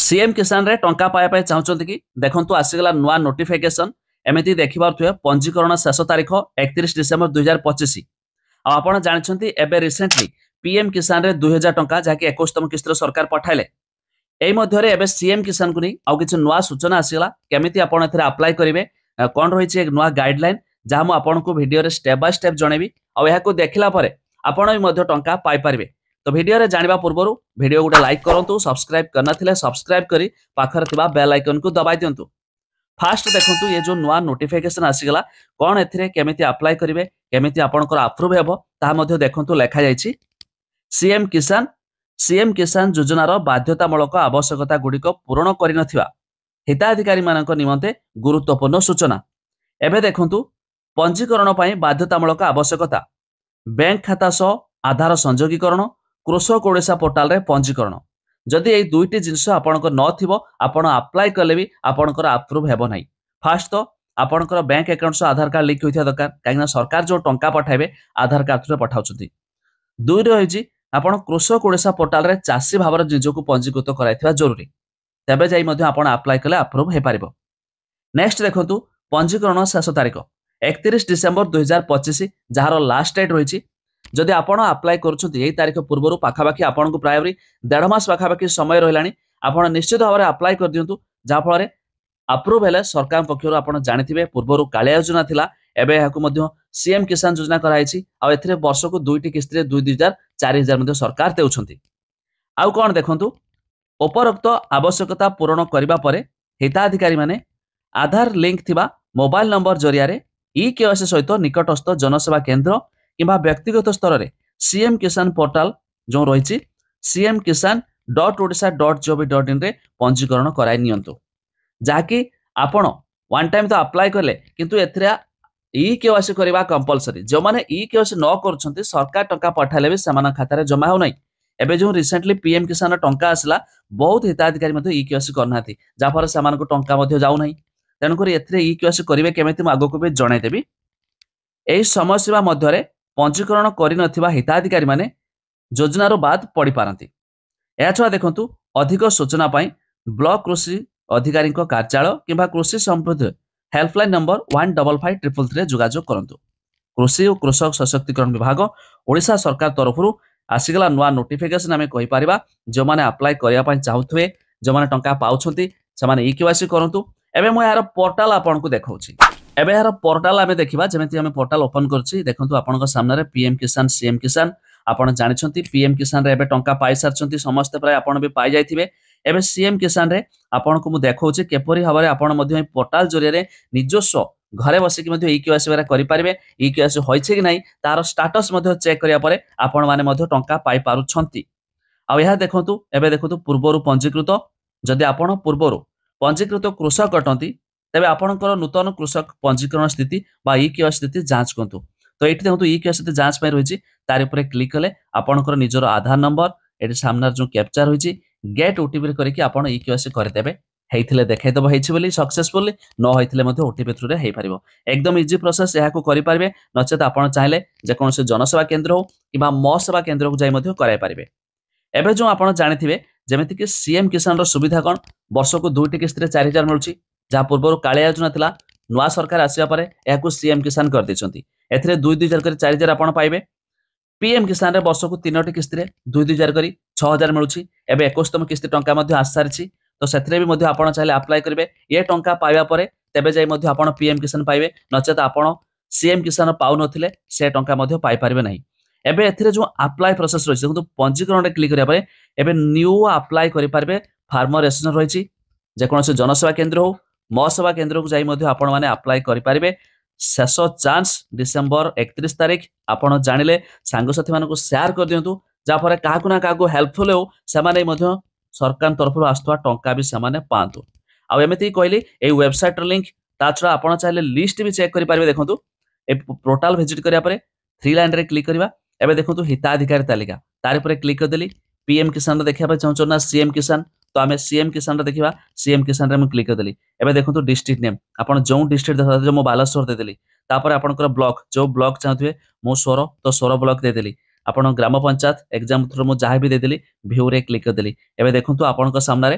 CM किसान रे टंका पाया चाहते कि देखो आसीगला नुआ नोटिफिकेशन एमती देखिए पंजीकरण शेष तारीख 31 डिसेम्बर 2025 आपड़ जानते एवं रिसेंटली पीएम किसान रे 2000 टंका जहाँकि 21तम किस्त सरकार पठाइले यही मध्य सीएम किसान को नहीं आउ कि नुआ सूचना आसीगला केमिति आपण एथरे अप्लाई करेंगे कौन रही एक नुआ गाइडलाइन जहाँ मुझे आपन को वीडियो स्टेप बाय स्टेप जनइबी आउ देखला आपण भी टंका पाइपर तो वीडियो जानवा पूर्व वीडियो गोटे लाइक करूँ सब्सक्राइब करना सब्सक्राइब कर पाखर बेल आइकन को दबाई दिंतु। फास्ट देखो ये जो नुआ नोटिफिकेशन आसीगला कौन एमती अप्लाई करेंगे केमिति आपंकर अप्रूव हेब ताहा देखो लिखा जाइए सीएम किसान योजनार बाध्यतामूलक आवश्यकता गुड़िक पूरण कर हिताधिकारी मान निमंते गुरुत्वपूर्ण सूचना एवं देखु पंजीकरण बाध्यतामूलक आवश्यकता बैंक खाता सह आधार संयोगीकरण कृषक ओडिशा पोर्टाल रे पंजीकरण जदि ये दुईटी जिनस आपणकर नथिबो आपण अप्लाई कले भी आपणकर अप्रूव हेबो नाही। फास्ट तो आपणकर बैंक अकाउंट सह आधार कार्ड लिंक होइथिया दरकार काहेकि सरकार जो टंका पठाइबे आधार कार्ड थ्रू पठाउछथि। दुई रहिछि आपण कृषक ओडिशा पोर्टाल रे चासी भावर निजको पंजीकृत कराइथिबा जरूरी तबे जाई मध्ये आपण अप्लाई कले अप्रूव हे पारिबो। नेक्स्ट देखंतु पंजीकरण शेष तारीख 31 डिसेम्बर 2025 जार लास्ट डेट रही जदि आपण अप्लाई करुछंती यही तारीख पूर्व पाखापाखि आपन को प्राय 1.5 मास पाखापाखि समय रहिलानी आपण निश्चित भाव में अप्लाई कर दियंतु जहाँफल अप्रूव हेले सरकार पक्षर आप जानिथिबे पूर्व कालिया योजना थिला एबे याकु मध्य सीएम किसान योजना कराइछि आ एथिरे वर्ष को दुईटी किस्त रे 2000 4000 मध्य सरकार देउछंती। आउ कोन देखंतु उपरोक्त आवश्यकता पूरण करिबा परे हिताधिकारी माने आधार लिंक थिबा मोबाइल नंबर जरिया रे ई-केवाईसी सहित निकटस्थ जनसेवा केंद्र किंबा व्यक्तिगत स्तर में सीएम किसान पोर्टाल जो रही cm.odisha.gov.in रे पंजीकरण कराई नियंतु जहाँकि आपण वन टाइम तो अप्लाई कले किंतु एथिरे ई-केवाईसी करबा कंपलसरी जो माने ई-केवाईसी न करछंती सरकार टंका पठाइले भी समान खाता रे जमा हो नै। एबे जो रिसेंटली पीएम किसान टंका आसला बहुत हिताधिकारी मध्ये ई-केवाईसी करनाथि जाफर समान को टंका मध्ये जाउ नै तेणुक ई-केवाईसी करेंगे केमिति आगो भी जनईदेवी। यही समय सीमा मध्य पंजीकरण कर हिताधिकारी माने योजनार बाद पड़ पारती। छड़ा देखु अधिक सूचना ब्लॉक कृषि अधिकारी कार्यालय किंबा कृषि समृद्धि हेल्पलाइन नंबर 155333 जोगाजोग करंतु। कृषि और कृषक सशक्तिकरण विभाग ओडिशा सरकार तरफ आसीगला नुआ नोटिफिकेशन आम कहीपर जो मैंने अप्लाई करने चाहूए जो मैंने टंका पाँच से ई-केवाईसी करंतु। एबे मैं यार पोर्टाल आपको देखाऊँगी एबे यार पोर्टाल आमे देखिबा जेमिति आमे पोर्टाल ओपन करछि देखंतु आपनका सामने रे पीएम किसान सीएम किसान आपण जानिछंती पीएम किसान रे एबे टंका पाई सारछंती समस्त प्राय आपण भी पाई जाइथिबे। एबे सीएम किसान रे आपनको मु देखाऊछि केपरि भाबरे आपण मध्ये पोर्टाल जरिया रे निजस्व घरे बसिक मध्ये ई-केवाईसी वाला करि पारिबे ई-केवाईसी होइछे कि नाही तार स्टेटस मध्ये चेक करिया परे आपण माने मध्ये टंका पाई पारुछंती। आ यह देखंतु एबे देखंतु पूर्वरु पंजीकृत जदि आपण पूर्वरु पंजीकृत कृषक अटंती तेबे आपणकर नूतन कृषक पंजीकरण स्थिति बा ई-केवाईसी स्थिति जांच करतु। तो ये देखो ई-केवाईसी स्थिति जांच रही तार उपरे क्लिक कले आपणकर निजर आधार नंबर ये सामने जो कैप्चा रही गेट ओटीपी करके आप ई-केवाईसी करदेवे हेइथिले देखैदब हेछि बोली सक्सेसफुली न होइथिले मध्ये ओटीपी थ्रू रे हेइ परिबो एकदम इजी प्रोसेस याको करि पारबे नचेत आपण चाहिले जे कोनसे जनसेवा केंद्र हो किबा म सेवा केंद्र को जाई मध्ये कराय पारबे। एबे जो आपण जानिथिबे जेमिति कि सीएम किसान रो सुविधा कोन वर्ष को दुईटी किस्त रे 4000 मिलुछि जहाँ पूर्व कालिया योजना थिला नुआ सरकार आसिया परे याकू सीएम किसान कर देछंती एथिरे 2-2000 कर 4000 आपण पाइबे। पीएम किसान रे वर्ष को 3टी किस्त रे 2-2000 करी 6000 मिलुछि एबे 21तम किस्त टंका मध्ये आस सारिछि तो सेथिरे भी मध्ये आपण चाहिले अप्लाई करबे ये टंका पाइबा परे तेबे जाई मध्ये आपण पीएम किसान पाइबे नचेत आपण सीएम किसान पाउ नथिले से टंका मध्ये पाइ पारिबे नाही। एबे एथिरे जो अप्लाई प्रोसेस रहिछि देखु पंजीकरण रे क्लिक करिया परे एबे न्यू अप्लाई करि पारबे फार्मर रेजिस्ट्रेशन रहिछि जे कोनसे जनसेवा केंद्र हो म सेवा केंद्र को जाई मध्ये आपण माने अप्लाई करि पारिबे। शेष चांस डिसेंबर 31 तारीख आपण जानिले सांगसाथी मानको शेयर कर दियंतु जाफरे काहाकु ना काहाकु हेल्पफुल हो सेमाने मध्ये सरकार तरफ आस्तवा टंका भी सेमाने पांतु। आ एमिति कहली ए वेबसाइट र लिंक ता छडा आपण चाहिले लिस्ट भी चेक करि पारिबे देखंतु ए पोर्टल विजिट करिया परे 3 लाइन रे क्लिक करिबा एबे देखंतु हिताधिकारी तालिका तार ऊपर क्लिक कर देली पीएम किसान देखिया पे चाहू ना सीएम किसान तो आम सीएम किसान देखा सीएम किसान रे क्लिक करदेली एबे देखंतु डिस्ट्रिक्ट नेम आपण जो डिस्ट्रिक्ट देखा जो मो बालेश्वर देदेली तापर आपनकर ब्लॉक जो ब्लॉक चाहथुए मो 16 तो 16 ब्लॉक देदेली आपण ग्राम पंचायत एग्जाम थ्रू मो जहाँ भी देदेली भ्यू रे क्लिक करदेली एबे देखंतु आपनकर सामने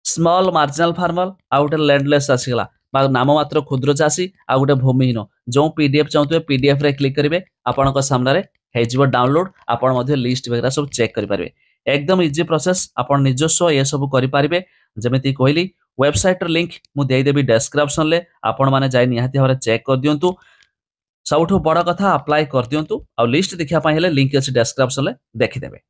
स्मॉल मार्जिनाल फार्मर आ गोटे लैंडलेस आसीगला नाम मात्र क्षुद्र चाषी आ गोटे भूमिहीन जो पीडीएफ चाहते पीडीएफ रे क्लिक करेंगे आपण सामने हो डाउनलोड आपण लिस्ट वगैरह सब चेक करेंगे एकदम इजी प्रोसेस आपण निजस्व ये सब करेंगे जमी कहली वेबसाइट लिंक मुदेदेवी डेस्क्रिप्शन में आपण मैंने जाए निहाती भाव चेक कर दिंतु सबुठ बड़ कथा अप्लाई कर दिंतु आ लिस्ट देखा लिंक अच्छी डेस्क्रिप्शन में देखीदेवे।